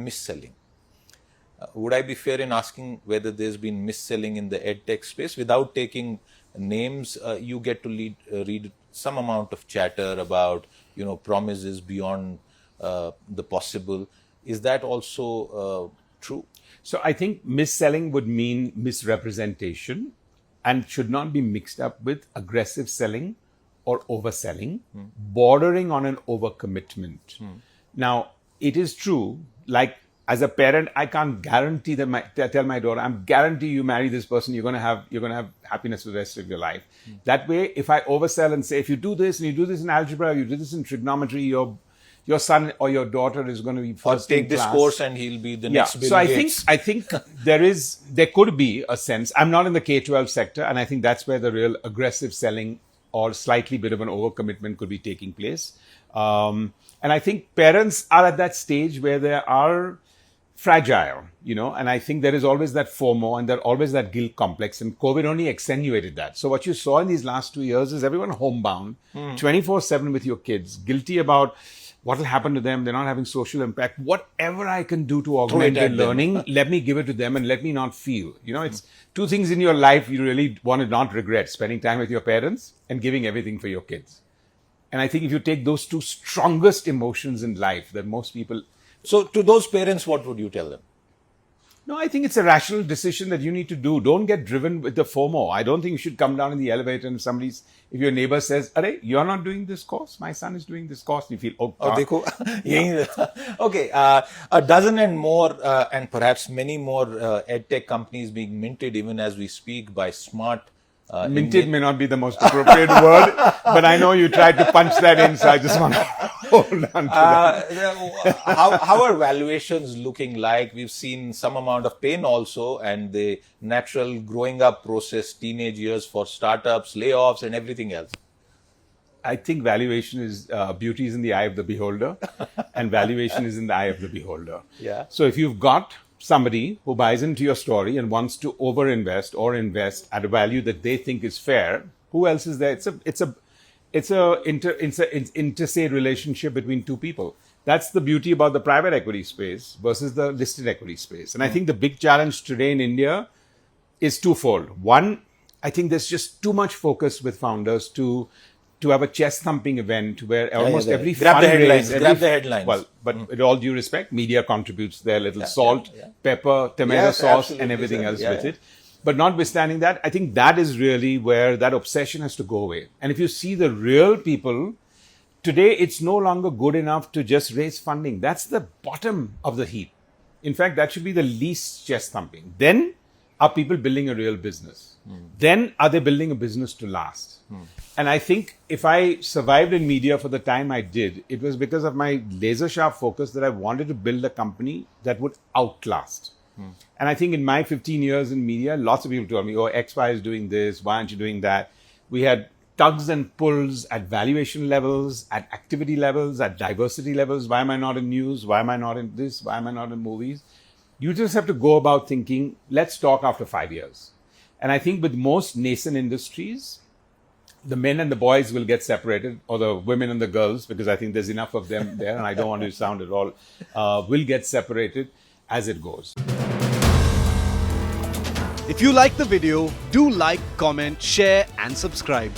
mis-selling. Would I be fair in asking whether there's been mis-selling in the edtech space? Without taking names, you get to read some amount of chatter about, promises beyond the possible. Is that also true? So I think mis-selling would mean misrepresentation and should not be mixed up with aggressive selling or overselling, bordering on an overcommitment. Now, it is true, like as a parent, I can't guarantee that tell my daughter, I'm guarantee you marry this person, you're gonna have happiness for the rest of your life. That way, if I oversell and say, if you do this and you do this in algebra, you do this in trigonometry, your son or your daughter is going to be first take in class. This course and he'll be the next Bill Gates. I think there could be a sense. I'm not in the K-12 sector, and I think that's where the real aggressive selling or slightly bit of an overcommitment could be taking place. And I think parents are at that stage where they are fragile, and I think there is always that FOMO and there's always that guilt complex, and COVID only accentuated that. So what you saw in these last 2 years is everyone homebound, 24/7 with your kids, guilty about what will happen to them. They're not having social impact. Whatever I can do to augment their learning, let me give it to them and let me not feel. It's two things in your life you really want to not regret: spending time with your parents and giving everything for your kids. And I think if you take those two strongest emotions in life that most people... So to those parents, what would you tell them? No, I think it's a rational decision that you need to do. Don't get driven with the FOMO. I don't think you should come down in the elevator and if your neighbor says, "Arey, you're not doing this course, my son is doing this course," you feel, dekho. Okay, a dozen and more, and perhaps many more edtech companies being minted even as we speak by smart. Minted may not be the most appropriate word, but I know you tried to punch that in, so I just want to hold on to that. How are valuations looking like? We've seen some amount of pain also, and the natural growing up process, teenage years for startups, layoffs, and everything else. I think valuation is beauty is in the eye of the beholder, and valuation is in the eye of the beholder. Yeah. So if you've got somebody who buys into your story and wants to overinvest or invest at a value that they think is fair, who else is there? It's an interstate relationship between two people. That's the beauty about the private equity space versus the listed equity space. And I think the big challenge today in India is twofold. One, I think there's just too much focus with founders to have a chest-thumping event where almost every grab the headlines. Well, but with all due respect, media contributes their little salt, pepper, tomato sauce, and everything else with it. But notwithstanding that, I think that is really where that obsession has to go away. And if you see the real people, today it's no longer good enough to just raise funding. That's the bottom of the heap. In fact, that should be the least chest-thumping. Then are people building a real business? Then are they building a business to last? And I think if I survived in media for the time I did, it was because of my laser sharp focus that I wanted to build a company that would outlast. And I think in my 15 years in media, lots of people told me, "Oh, XY is doing this. Why aren't you doing that?" We had tugs and pulls at valuation levels, at activity levels, at diversity levels. Why am I not in news? Why am I not in this? Why am I not in movies? You just have to go about thinking, let's talk after 5 years. And I think with most nascent industries, the men and the boys will get separated, or the women and the girls, because I think there's enough of them there, and I don't want to sound at all, will get separated as it goes. If you like the video, do like, comment, share, and subscribe.